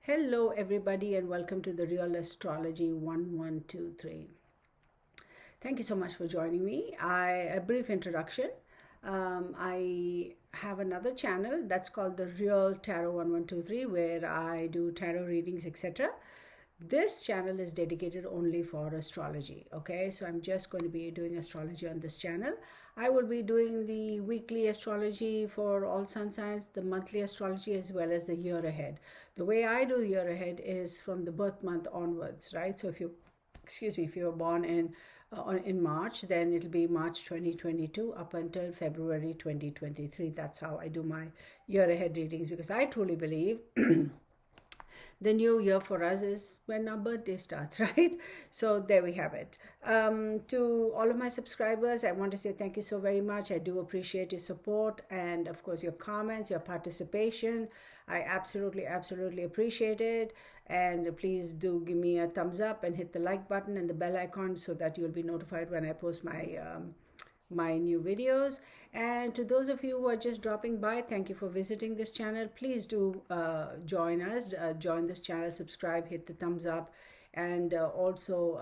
Hello, everybody, and welcome to the Real Astrology 1123. Thank you so much for joining me. A brief introduction. I have another channel that's called the Real Tarot 1123, where I do tarot readings, etc. This channel is dedicated only for astrology. Okay, so I'm just going to be doing astrology on this channel. I will be doing the weekly astrology for all sun signs, the monthly astrology, as well as the year ahead. The way I do year ahead is from the birth month onwards, right? So if you were born in March, then it'll be March 2022 up until February 2023. That's how I do my year ahead readings, because I truly believe the new year for us is when our birthday starts, right? So there we have it. To all of my subscribers, I want to say thank you so very much. I do appreciate your support and, of course, your comments, your participation. I absolutely appreciate it. And please do give me a thumbs up and hit the like button and the bell icon so that you'll be notified when I post my new videos. And to those of you who are just dropping by, thank you for visiting this channel. Please do join us, join this channel, subscribe, hit the thumbs up, and also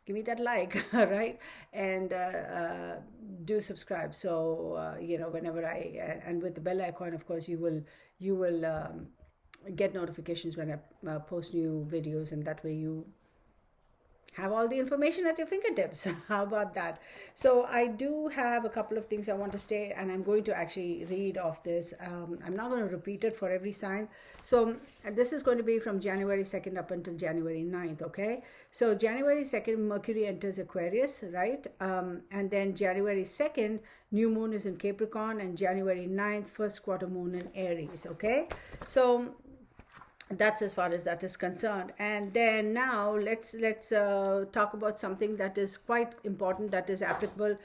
give me that like right, and do subscribe, so whenever and with the bell icon, of course, you will get notifications when I post new videos, and that way you have all the information at your fingertips. How about that? So I do have a couple of things I want to say, and I'm going to actually read off this. I'm not going to repeat it for every sign. So this is going to be from January 2nd up until January 9th, okay? So January 2nd, Mercury enters Aquarius, right? And then January 2nd, new moon is in Capricorn, and January 9th, first quarter moon in Aries, okay? So that's as far as that is concerned. And then now let's talk about something that is quite important, that is applicable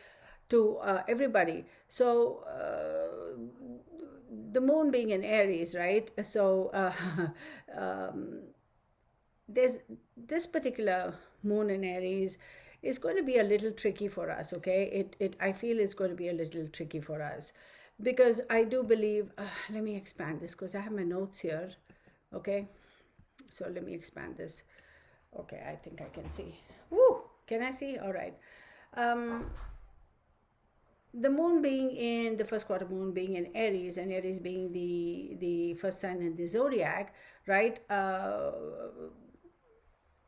to everybody. So the moon being in Aries, right? So there's this particular moon in Aries is going to be a little tricky for us, okay? I feel it's going to be a little tricky for us, because I do believe, let me expand this because I have my notes here. Okay, so let me expand this. Okay, I think I can see. Woo! Can I see? All right. The moon being in the first quarter, moon being in Aries, and Aries being the first sign in the zodiac, right?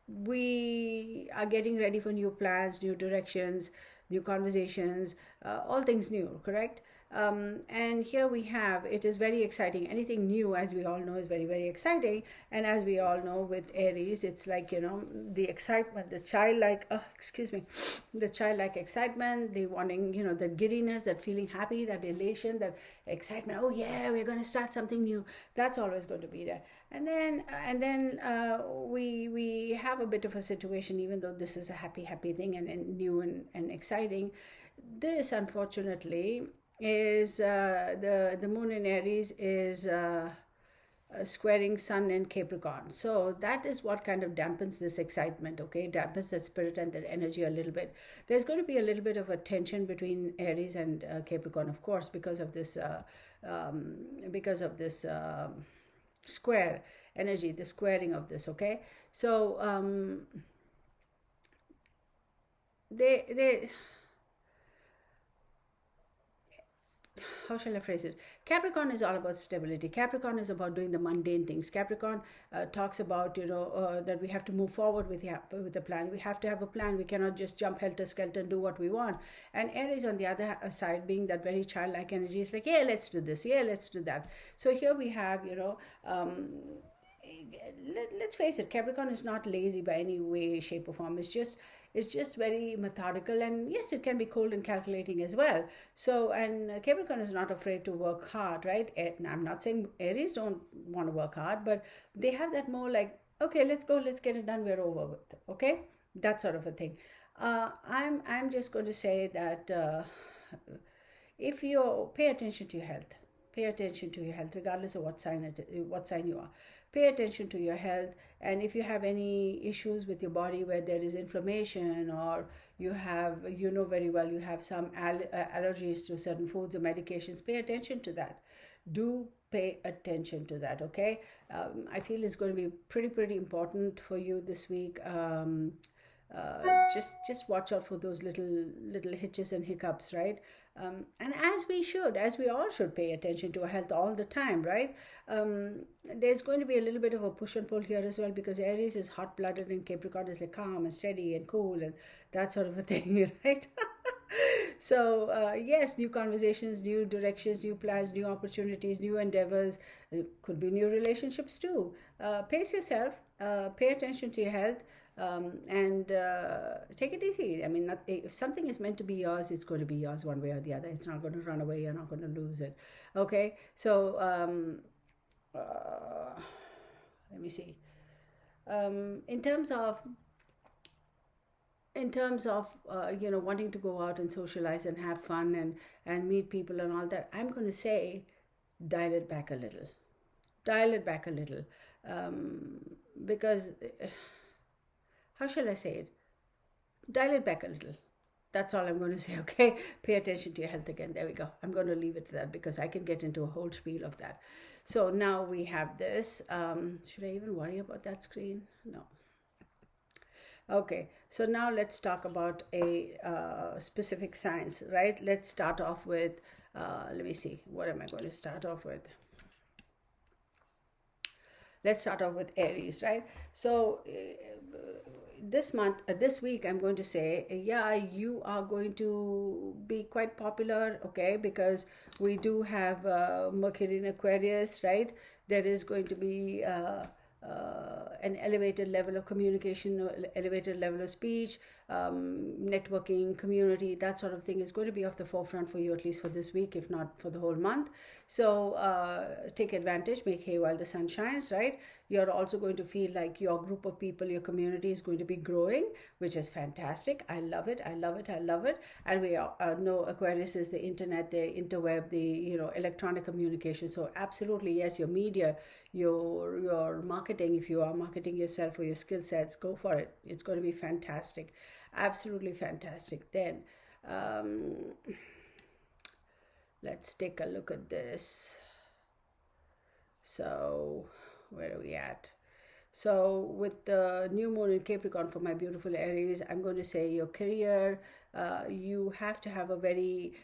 We are getting ready for new plans, new directions, new conversations, all things new, correct? And here we have, it is very exciting. Anything new, as we all know, is very exciting. And as we all know, with Aries, it's like, the excitement, the childlike excitement, the wanting, the giddiness, that feeling happy, that elation, that excitement. Oh yeah, we're going to start something new. That's always going to be there. And then we have a bit of a situation, even though this is a happy thing and new and exciting. This, unfortunately, is the moon in Aries is squaring Sun in Capricorn. So that is what kind of dampens this excitement, okay? Dampens that spirit and that energy a little bit. There's going to be a little bit of a tension between Aries and Capricorn, of course, because of this square energy, the squaring of this, okay? So they how shall I phrase it? Capricorn is all about stability. Capricorn is about doing the mundane things. Capricorn talks about, that we have to move forward with the plan. We have to have a plan. We cannot just jump helter-skelter and do what we want. And Aries, on the other side, being that very childlike energy, is like, yeah, let's do this. Yeah, let's do that. So here we have, let's face it, Capricorn is not lazy by any way, shape, or form. It's just very methodical, and yes, it can be cold and calculating as well. So, and Capricorn is not afraid to work hard, right? And I'm not saying Aries don't want to work hard, but they have that more like, okay, let's go, let's get it done, we're over with, okay? That sort of a thing. I'm just going to say that if you pay attention to your health, regardless of what sign you are. Pay attention to your health, and if you have any issues with your body where there is inflammation, or you have, very well, you have some allergies to certain foods or medications, pay attention to that. Do pay attention to that. Okay, I feel it's going to be pretty important for you this week. Uh, just watch out for those little hitches and hiccups, right? And as we all should pay attention to our health all the time, right? There's going to be a little bit of a push and pull here as well, because Aries is hot-blooded and Capricorn is like calm and steady and cool and that sort of a thing, right? So yes, new conversations, new directions, new plans, new opportunities, new endeavors. Could be new relationships too. Pace yourself, pay attention to your health, and take it easy. I mean, if something is meant to be yours, it's going to be yours one way or the other. It's not going to run away. You're not going to lose it. Okay, so let me see. In terms of wanting to go out and socialize and have fun and meet people and all that, I'm going to say dial it back a little. Dial it back a little. Because how shall I say it? Dial it back a little. That's all I'm going to say, okay? Pay attention to your health again. There we go. I'm going to leave it to that, because I can get into a whole spiel of that. So now we have this. Should I even worry about that screen? No. Okay, so now let's talk about a specific signs, right? Let's start off with, let me see, what am I going to start off with? Let's start off with Aries, right? So this week, I'm going to say, yeah, you are going to be quite popular, okay? Because we do have Mercury in Aquarius, right? There is going to be an elevated level of communication, elevated level of speech, networking, community, that sort of thing is going to be off the forefront for you, at least for this week, if not for the whole month. So take advantage, make hay while the sun shines, right? You're also going to feel like your group of people, your community is going to be growing, which is fantastic. I love it. I love it. I love it. And we know Aquarius is the internet, the interweb, the electronic communication. So absolutely, yes, your media, your marketing, if you are marketing yourself or your skill sets, go for it. It's going to be fantastic. Absolutely fantastic. Then let's take a look at this. So where are we at? So with the new moon in Capricorn for my beautiful Aries, I'm going to say your career, you have to have a very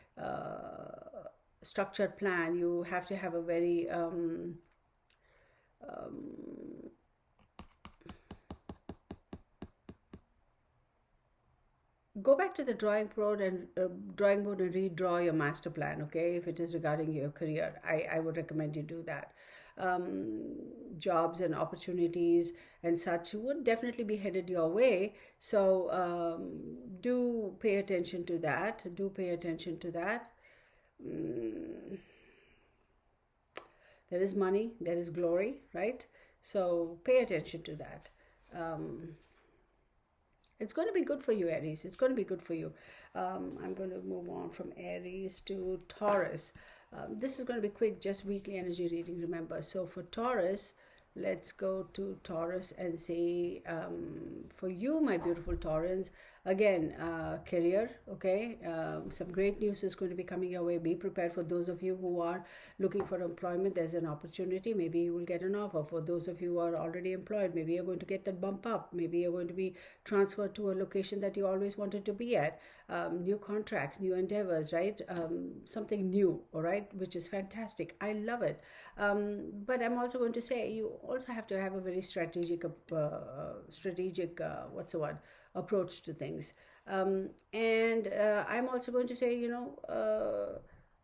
structured plan. You have to have a very go back to the drawing board and redraw your master plan, okay? If it is regarding your career, I would recommend you do that. Jobs and opportunities and such would definitely be headed your way. So do pay attention to that. Do pay attention to that. There is money, there is glory, right? So pay attention to that. It's going to be good for you, Aries. It's going to be good for you. I'm going to move on from Aries to Taurus. This is going to be quick, just weekly energy reading, remember. So for Taurus, let's go to Taurus and say, for you, my beautiful Taurans, again, career, okay? Some great news is going to be coming your way. Be prepared. For those of you who are looking for employment, there's an opportunity. Maybe you will get an offer. For those of you who are already employed, maybe you're going to get that bump up. Maybe you're going to be transferred to a location that you always wanted to be at. New contracts, new endeavors, right? Something new, all right? Which is fantastic. I love it. But I'm also going to say you also have to have a very strategic what's the word, approach to things. And I'm also going to say,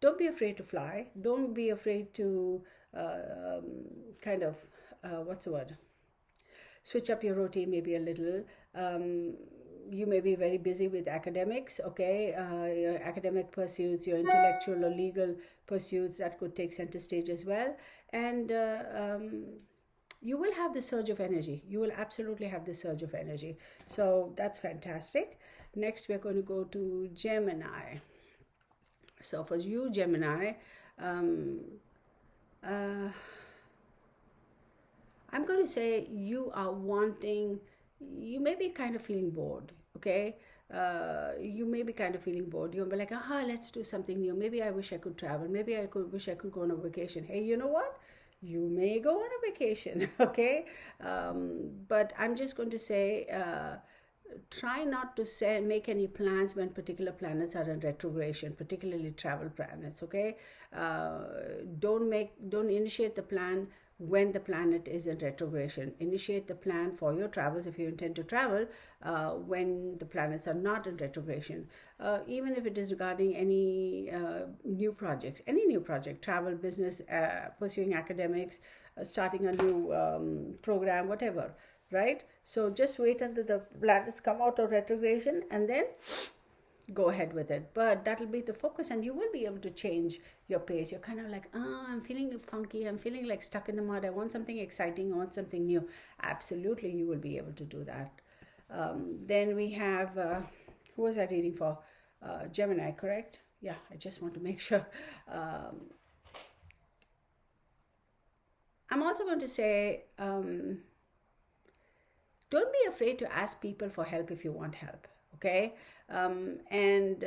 don't be afraid to fly. Don't be afraid to what's the word, switch up your routine maybe a little. You may be very busy with academics, okay? Your academic pursuits, your intellectual or legal pursuits, that could take center stage as well. And you will have the surge of energy. You will absolutely have the surge of energy. So that's fantastic. Next, we're going to go to Gemini. So for you, Gemini, I'm going to say you may be kind of feeling bored, okay? you may be kind of feeling bored. You'll be like, aha, let's do something new. Maybe I wish I could travel. Maybe wish I could go on a vacation. Hey, you know what? You may go on a vacation, okay? But I'm just going to say, try not to make any plans when particular planets are in retrogression, particularly travel planets, okay? Don't initiate the plan when the planet is in retrogression. Initiate the plan for your travels if you intend to travel when the planets are not in retrogression. Even if it is regarding any new projects, any new project, travel, business, pursuing academics, starting a new program, whatever, right? So just wait until the planets come out of retrogression and then go ahead with it. But that'll be the focus, and you will be able to change your pace. You're kind of like, oh, I'm feeling funky, I'm feeling like stuck in the mud, I want something exciting, I want something new. Absolutely, you will be able to do that. Then we have, who was I reading for? Gemini, correct? Yeah, I just want to make sure. I'm also going to say, don't be afraid to ask people for help if you want help, okay? And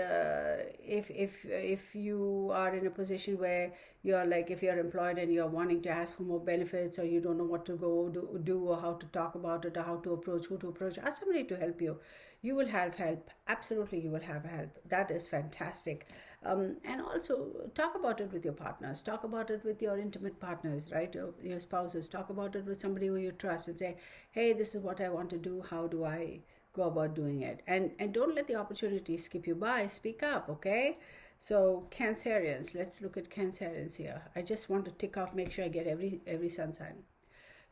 if you are in a position where you're like, if you're employed and you're wanting to ask for more benefits, or you don't know what to go do or how to talk about it, or how to approach, who to approach, ask somebody to help you. You will have help. Absolutely, you will have help. That is fantastic. And also talk about it with your partners, talk about it with your intimate partners, right? Your spouses. Talk about it with somebody who you trust and say, hey, this is what I want to do. How do I go about doing it? And don't let the opportunity skip you by. Speak up, okay? So Cancerians, let's look at Cancerians here. I just want to tick off, make sure I get every sun sign.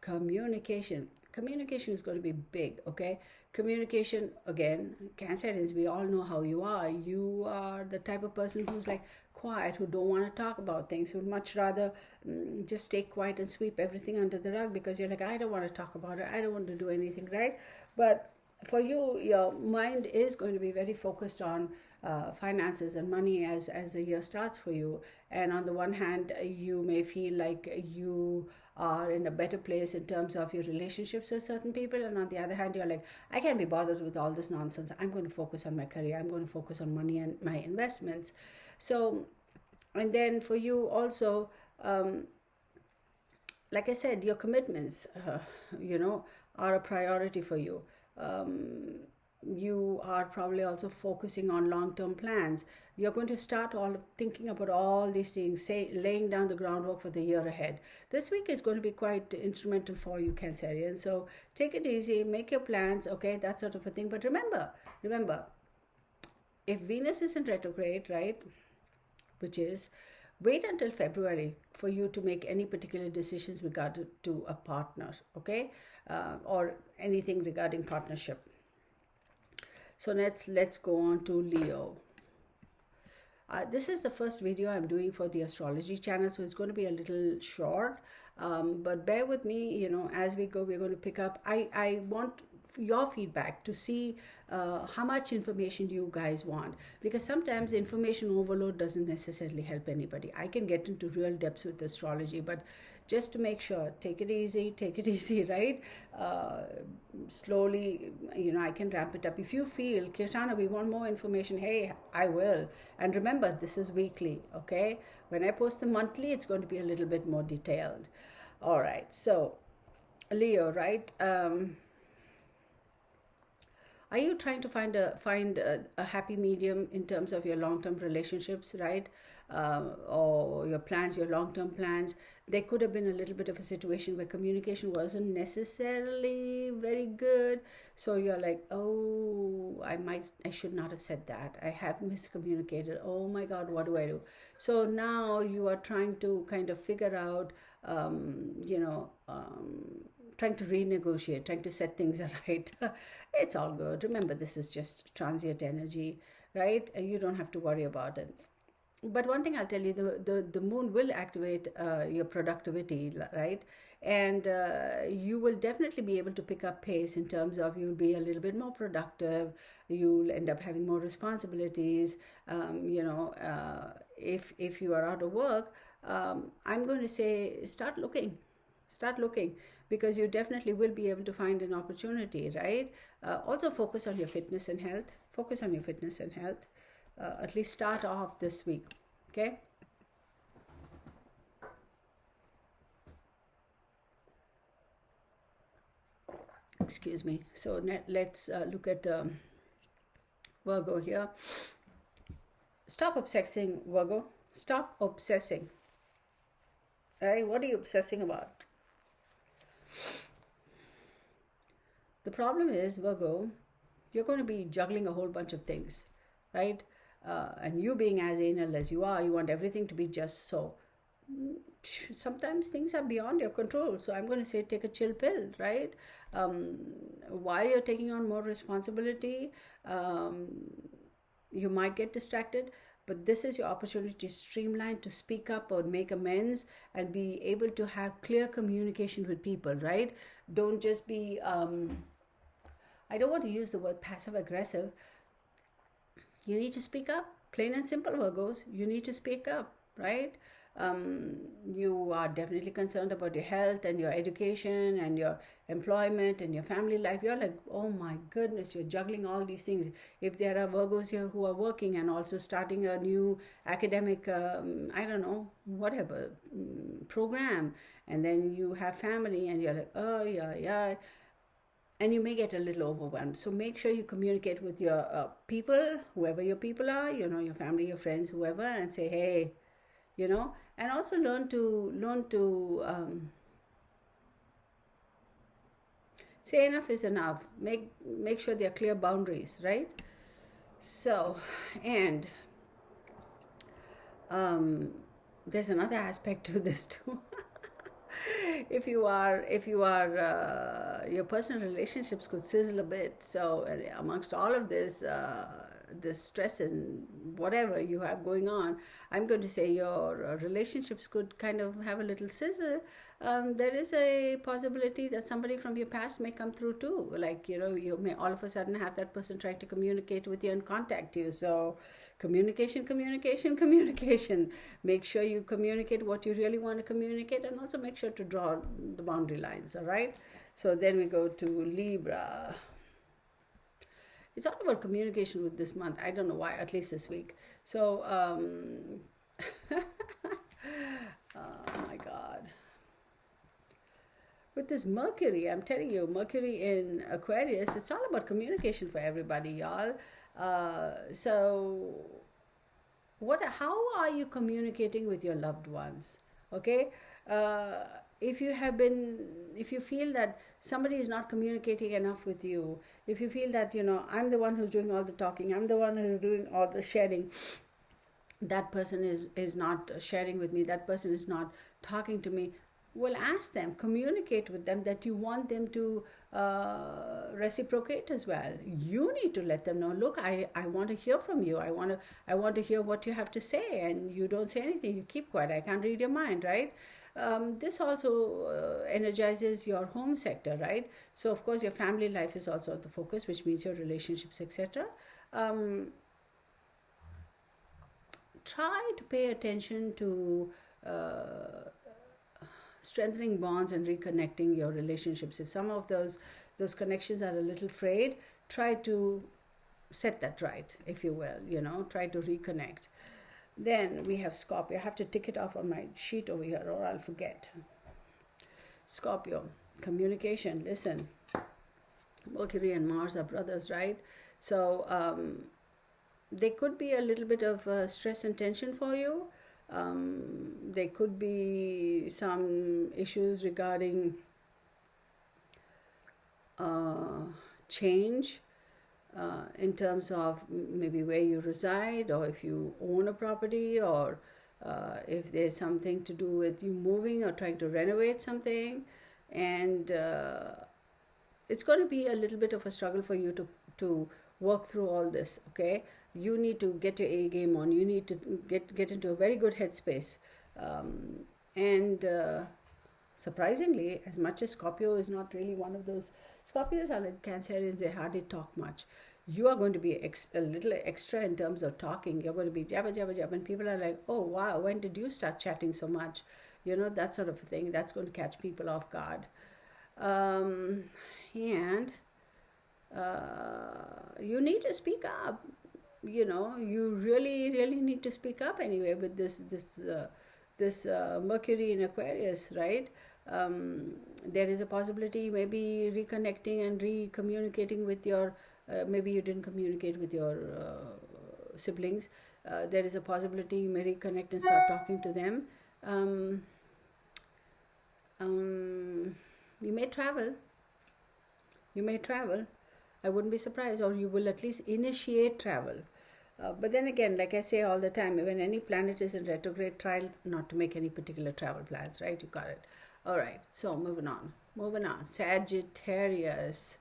Communication is going to be big, okay? Communication, again, Cancerians, we all know how you are. You are the type of person who's like quiet, who don't want to talk about things, who would much rather just stay quiet and sweep everything under the rug, because you're like, I don't want to talk about it, I don't want to do anything, right? But for you, your mind is going to be very focused on finances and money as the year starts for you. And on the one hand, you may feel like you are in a better place in terms of your relationships with certain people, and on the other hand, you're like, I can't be bothered with all this nonsense. I'm going to focus on my career, I'm going to focus on money and my investments. So, and then for you also, like I said, your commitments are a priority for you. You are probably also focusing on long-term plans. You're going to start thinking about all these things, laying down the groundwork for the year ahead. This week is going to be quite instrumental for you, Cancerian. So take it easy, make your plans, okay, that sort of a thing. But remember, if Venus is in retrograde, right, which is, wait until February for you to make any particular decisions regarding to a partner, okay, or anything regarding partnership. So let's go on to Leo. This is the first video I'm doing for the astrology channel, so it's going to be a little short, but bear with me. As we go, we're going to pick up. I want your feedback to see how much information you guys want, because sometimes information overload doesn't necessarily help anybody. I can get into real depths with astrology, but just to make sure, take it easy, right? Slowly, I can ramp it up. If you feel, Kirtana, we want more information, hey, I will. And remember, this is weekly, okay? When I post the monthly, it's going to be a little bit more detailed. All right, so Leo, right? Are you trying to find a happy medium in terms of your long-term relationships, right? Or your plans, your long-term plans? There could have been a little bit of a situation where communication wasn't necessarily very good. So you're like, oh, I should not have said that. I have miscommunicated. Oh my God, what do I do? So now you are trying to kind of figure out, trying to renegotiate, trying to set things right. It's all good. Remember, this is just transient energy, right? You don't have to worry about it. But one thing I'll tell you, the moon will activate your productivity, right? And you will definitely be able to pick up pace in terms of, you'll be a little bit more productive. You'll end up having more responsibilities. If you are out of work, I'm going to say start looking, because you definitely will be able to find an opportunity, right? Also focus on your fitness and health. Focus on your fitness and health. At least start off this week, okay? Excuse me. So let's look at Virgo here. Stop obsessing, Virgo. Stop obsessing. All right, what are you obsessing about? The problem is, Virgo, you're going to be juggling a whole bunch of things, right? And you being as anal as you are, you want everything to be just so. Sometimes things are beyond your control. So I'm going to say take a chill pill, right? While you're taking on more responsibility, you might get distracted, but this is your opportunity to streamline, to speak up or make amends and be able to have clear communication with people, right? Don't just be, I don't want to use the word passive aggressive. You need to speak up, plain and simple, Virgos. You need to speak up, right? You are definitely concerned about your health and your education and your employment and your family life. You're like, oh my goodness, you're juggling all these things. If there are Virgos here who are working and also starting a new academic, I don't know, whatever, program, and then you have family and you're like, oh yeah, and you may get a little overwhelmed. So make sure you communicate with your people, whoever your people are, your family, your friends, whoever, and say, hey, and also learn to say enough is enough. Make sure there are clear boundaries, right? So, and there's another aspect to this too. if you are your personal relationships could sizzle a bit. So amongst all of this stress and whatever you have going on, I'm going to say your relationships could kind of have a little sizzle. There is a possibility that somebody from your past may come through too. Like, you may all of a sudden have that person trying to communicate with you and contact you. So communication. Make sure you communicate what you really want to communicate, and also make sure to draw the boundary lines, all right? So then we go to Libra. It's all about communication with this month. I don't know why, at least this week. So, oh my God. With this Mercury, I'm telling you, Mercury in Aquarius, it's all about communication for everybody, y'all. So, how are you communicating with your loved ones? Okay? If you feel that somebody is not communicating enough with you, if you feel that, I'm the one who's doing all the talking, I'm the one who's doing all the sharing, that person is not sharing with me, that person is not talking to me, well, ask them, communicate with them that you want them to reciprocate as well. You need to let them know, look, I want to hear from you. I want to hear what you have to say, and you don't say anything. You keep quiet. I can't read your mind, right? This also energizes your home sector, right? So, of course, your family life is also the focus, which means your relationships, etc. Try to pay attention to strengthening bonds and reconnecting your relationships. If some of those connections are a little frayed, try to set that right, if you will, try to reconnect. Then we have Scorpio. I have to tick it off on my sheet over here or I'll forget. Scorpio, communication. Listen, Mercury and Mars are brothers, right? So there could be a little bit of stress and tension for you. There could be some issues regarding change in terms of maybe where you reside, or if you own a property, or if there's something to do with you moving or trying to renovate something. And it's going to be a little bit of a struggle for you to work through all this, okay? You need to get your A game on. You need to get into a very good headspace. And surprisingly, as much as Scorpio is not really one of those, Scorpios are like Cancerians, they hardly talk much. You are going to be a little extra in terms of talking. You're going to be jabba, jabba, jabba. And people are like, oh, wow, when did you start chatting so much? That sort of thing. That's going to catch people off guard. And you need to speak up. You really need to speak up anyway with this Mercury in Aquarius, right? There is a possibility maybe reconnecting and recommunicating with your, maybe you didn't communicate with your siblings. There is a possibility you may reconnect and start talking to them. um, you may travel. I wouldn't be surprised, or you will at least initiate travel. But then again, like I say all the time, when any planet is in retrograde, try not to make any particular travel plans, right? You got it. All right, so moving on. Sagittarius.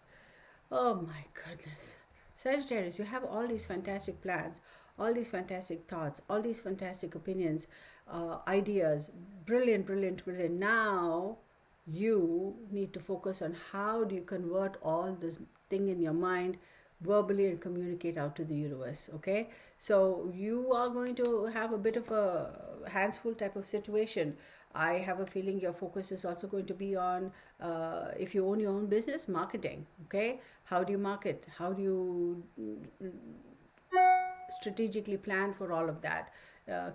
Oh my goodness. Sagittarius, you have all these fantastic plans, all these fantastic thoughts, all these fantastic opinions, ideas. Brilliant, brilliant, brilliant. Now you need to focus on how do you convert all this thing in your mind verbally and communicate out to the universe. Okay, so you are going to have a bit of a hands full type of situation. I have a feeling your focus is also going to be on, if you own your own business, marketing. Okay, how do you market? How do you strategically plan for all of that?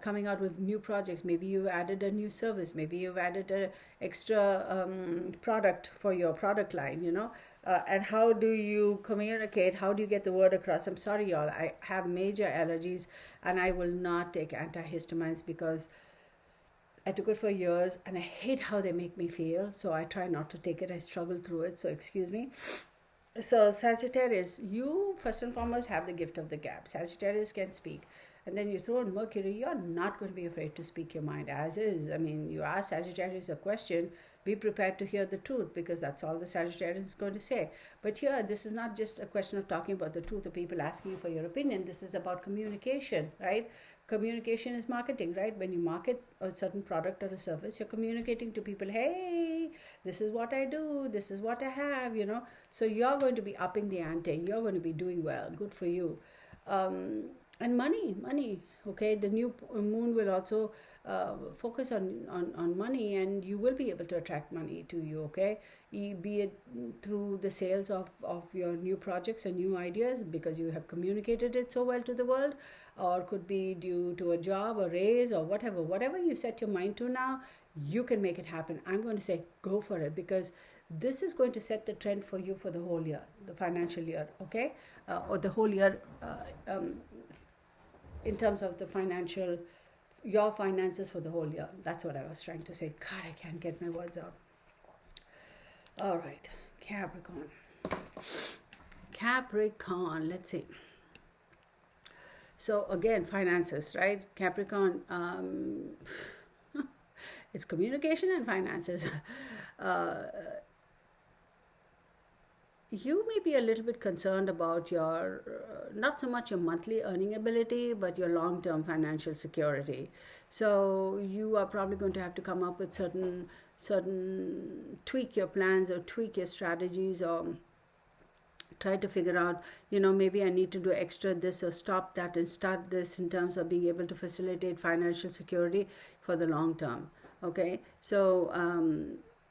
Coming out with new projects. Maybe you've added a new service. Maybe you've added an extra product for your product line, and how do you communicate? How do you get the word across? I'm sorry, y'all. I have major allergies and I will not take antihistamines because I took it for years and I hate how they make me feel. So I try not to take it. I struggle through it. So excuse me. So Sagittarius, you first and foremost have the gift of the gab. Sagittarius can speak. And then you throw in Mercury, you're not going to be afraid to speak your mind as is. I mean, you ask Sagittarius a question, be prepared to hear the truth, because that's all the Sagittarius is going to say. But here, this is not just a question of talking about the truth or people asking you for your opinion. This is about communication, right? Communication is marketing, right? When you market a certain product or a service, you're communicating to people, hey, this is what I do, this is what I have, So you're going to be upping the ante. You're going to be doing well. Good for you. And money. Okay, the new moon will also focus on money, and you will be able to attract money to you. Okay, be it through the sales of your new projects and new ideas because you have communicated it so well to the world, or could be due to a job, a raise, or whatever you set your mind to. Now you can make it happen. I'm going to say go for it, because this is going to set the trend for you for the whole year, the financial year. Okay, or the whole year. In terms of your finances for the whole year. That's what I was trying to say. God, I can't get my words out. All right, Capricorn, let's see. So again, finances, right? Capricorn, it's communication and finances. You may be a little bit concerned about your, not so much your monthly earning ability, but your long-term financial security. So you are probably going to have to come up with certain tweak your plans or tweak your strategies, or try to figure out, maybe I need to do extra this or stop that and start this, in terms of being able to facilitate financial security for the long term. Okay, so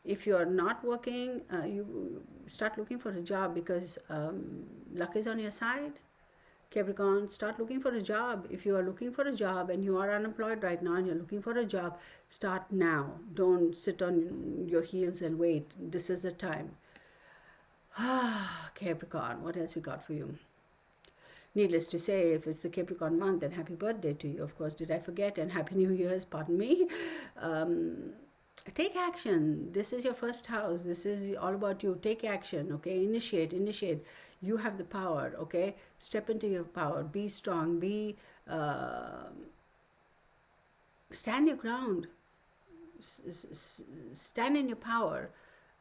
if you are not working, you start looking for a job, because luck is on your side. Capricorn, start looking for a job. If you are looking for a job and you are unemployed right now and you're looking for a job, start now. Don't sit on your heels and wait. This is the time. Capricorn, what else we got for you? Needless to say, if it's the Capricorn month, then happy birthday to you. Of course, did I forget? And happy New Year's, pardon me. Take action. This is your first house. This is all about you. Take action. Okay, initiate. You have the power. Okay, step into your power. Be strong. Stand your ground. Stand in your power.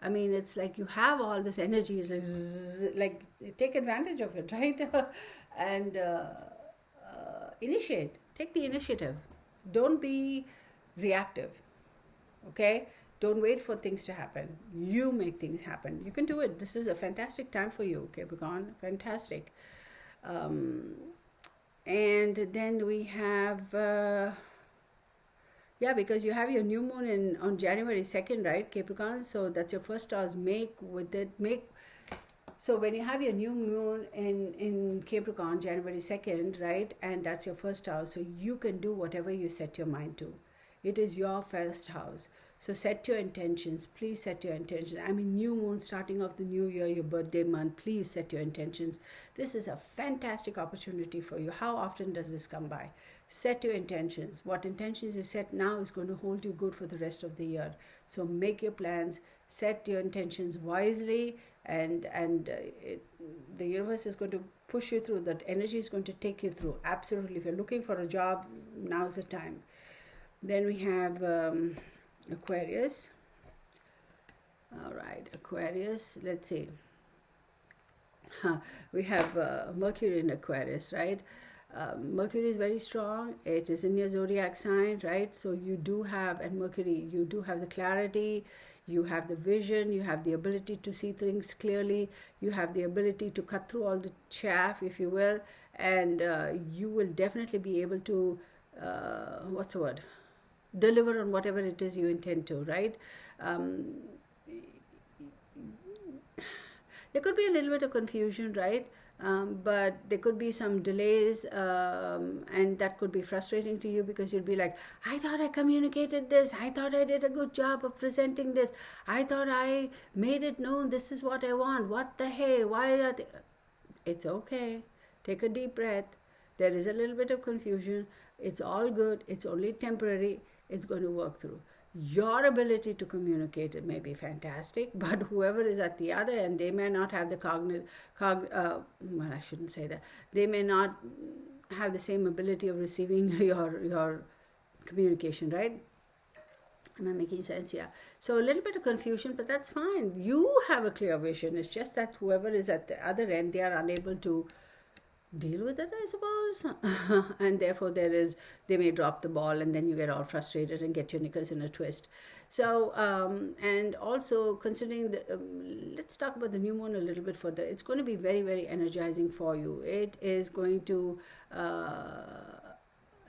I mean, it's like you have all this energy. It's like, like take advantage of it, right? And initiate. Take the initiative. Don't be reactive. Okay, don't wait for things to happen. You make things happen. You can do it. This is a fantastic time for you, Capricorn. Fantastic. And then we have Yeah, because you have your new moon on January 2nd, right, Capricorn? So that's your first house. Make with it, make. So when you have your new moon in Capricorn, January 2nd, right, and that's your first house, so you can do whatever you set your mind to. It is your first house. So set your intentions. Please set your intentions. I mean, new moon, starting off the new year, your birthday month, please set your intentions. This is a fantastic opportunity for you. How often does this come by? Set your intentions. What intentions you set now is going to hold you good for the rest of the year. So make your plans, set your intentions wisely, and the universe is going to push you through. That energy is going to take you through. Absolutely. If you're looking for a job, now's the time. Then we have Aquarius. All right, Aquarius. Let's see. We have Mercury in Aquarius, right? Mercury is very strong. It is in your zodiac sign, right? So you do have, and Mercury, you do have the clarity, you have the vision, you have the ability to see things clearly, you have the ability to cut through all the chaff, if you will, and you will definitely be able to, what's the word? Deliver on whatever it is you intend to, right? There could be a little bit of confusion, right? But there could be some delays, and that could be frustrating to you, because you'll be like, I thought I communicated this, I thought I did a good job of presenting this, I thought I made it known this is what I want, what the hey, why are they? It's okay. Take a deep breath. There is a little bit of confusion. It's all good. It's only temporary. It's going to work through. Your ability to communicate it may be fantastic, but whoever is at the other end, they may not have the well, I shouldn't say that. They may not have the same ability of receiving your communication, right? Am I making sense? Yeah. So a little bit of confusion, but that's fine. You have a clear vision. It's just that whoever is at the other end, they are unable to deal with it, I suppose. And therefore they may drop the ball, and then you get all frustrated and get your knickers in a twist. So and also considering let's talk about the new moon a little bit further. It's going to be very, very energizing for you. It is going to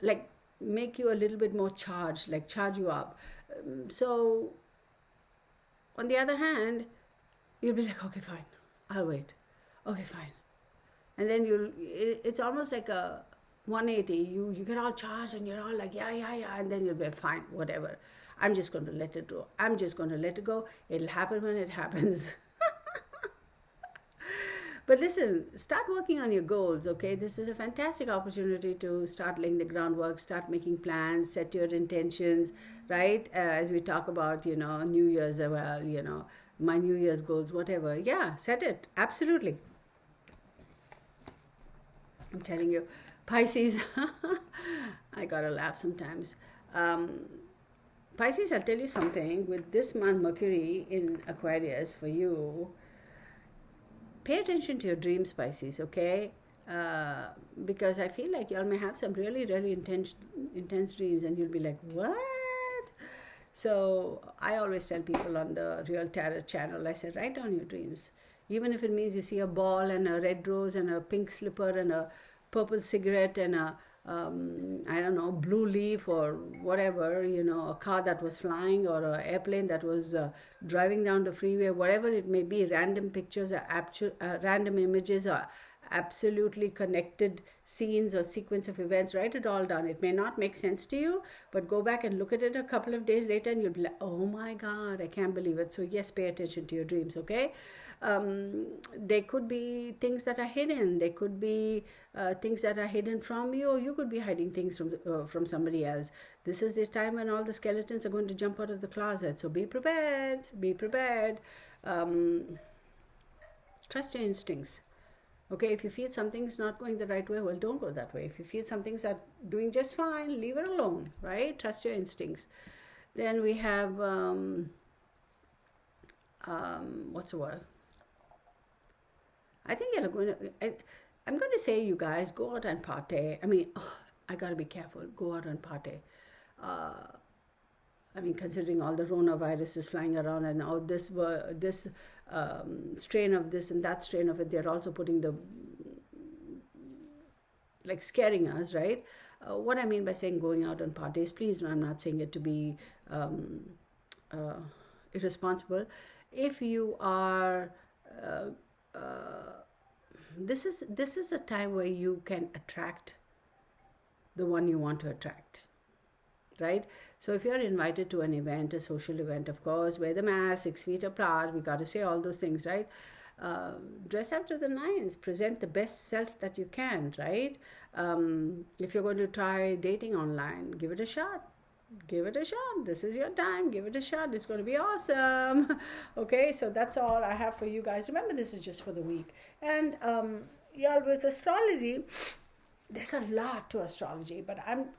like make you a little bit more charged, like charge you up. So on the other hand, you'll be like, okay, fine, I'll wait. Okay, fine. And then it's almost like a 180. You get all charged and you're all like, yeah, and then you'll be fine, whatever. I'm just going to let it go. I'm just going to let it go. It'll happen when it happens. But listen, start working on your goals, okay? This is a fantastic opportunity to start laying the groundwork, start making plans, set your intentions, right? As we talk about, New Year's, well, my New Year's goals, whatever. Yeah, set it. Absolutely. I'm telling you, Pisces, I gotta laugh sometimes. Pisces, I'll tell you something. With this month, Mercury in Aquarius for you, pay attention to your dreams, Pisces, okay? Because I feel like y'all may have some really, really intense dreams, and you'll be like, what? So I always tell people on the Real Tarot channel, I said, write down your dreams. Even if it means you see a ball and a red rose and a pink slipper and a purple cigarette and a I don't know, blue leaf or whatever, a car that was flying or an airplane that was driving down the freeway, whatever it may be, random pictures or random images or absolutely connected scenes or sequence of events. Write it all down. It may not make sense to you, but go back and look at it a couple of days later and you'll be like, oh my God, I can't believe it. So yes, pay attention to your dreams, okay? There could be things that are hidden. There could be things that are hidden from you, or you could be hiding things from somebody else. This is the time when all the skeletons are going to jump out of the closet. So be prepared. Be prepared. Trust your instincts. Okay, if you feel something's not going the right way, well, don't go that way. If you feel something's doing just fine, leave it alone, right? Trust your instincts. Then we have, what's the word? I think you're going to, I'm going to say, you guys, go out and party. I mean, I got to be careful. Go out and party. I mean, considering all the coronaviruses flying around and all this strain of this and that strain of it, they're also putting scaring us, right? what I mean by saying going out on parties, please, no, I'm not saying it to be irresponsible. If you are, this is a time where you can attract the one you want to attract, right? So if you're invited to an event, a social event, of course, wear the mask, 6 feet apart, we got to say all those things, right? Dress up to the nines, present the best self that you can, right? If you're going to try dating online, give it a shot. Give it a shot. This is your time. Give it a shot. It's going to be awesome. Okay, so that's all I have for you guys. Remember, this is just for the week. And y'all, with astrology, there's a lot to astrology, but I'm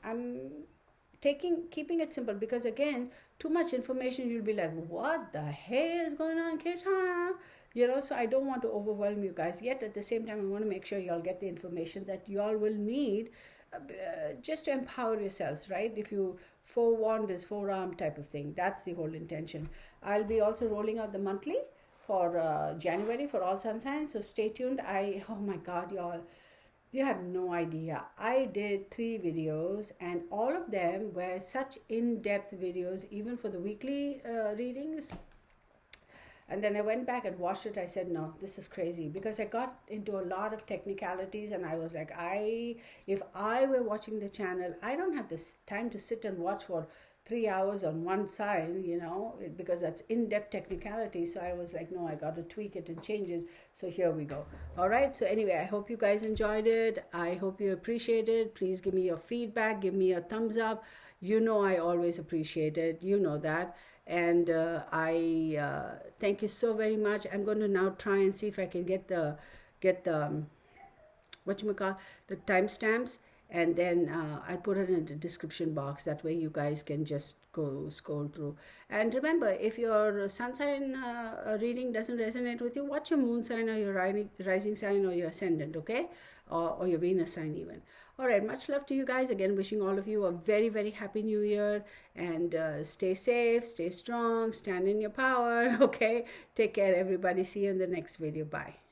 keeping it simple, because again, too much information, you'll be like, what the hell is going on, Ketana? So I don't want to overwhelm you guys, yet at the same time I want to make sure y'all get the information that y'all will need just to empower yourselves, right? If you forewarn this forearm type of thing, that's the whole intention. I'll be also rolling out the monthly for January for all sun signs, so stay tuned. Oh my god, y'all, you have no idea. I did 3 videos and all of them were such in-depth videos, even for the weekly readings. And then I went back and watched it. I said, no, this is crazy, because I got into a lot of technicalities and I was like, if I were watching the channel, I don't have this time to sit and watch for 3 hours on one side, because that's in-depth technicality. So I was like, no, I got to tweak it and change it. So here we go. All right. So anyway, I hope you guys enjoyed it. I hope you appreciate it. Please give me your feedback. Give me a thumbs up. I always appreciate it. You know that. And I thank you so very much. I'm going to now try and see if I can get the the timestamps, and then I put it in the description box. That way you guys can just go scroll through. And remember, if your sun sign reading doesn't resonate with you, watch your moon sign or your rising sign or your ascendant, okay? Or your Venus sign even. All right, much love to you guys. Again, wishing all of you a very, very happy new year. And stay safe, stay strong, stand in your power, okay? Take care, everybody. See you in the next video. Bye.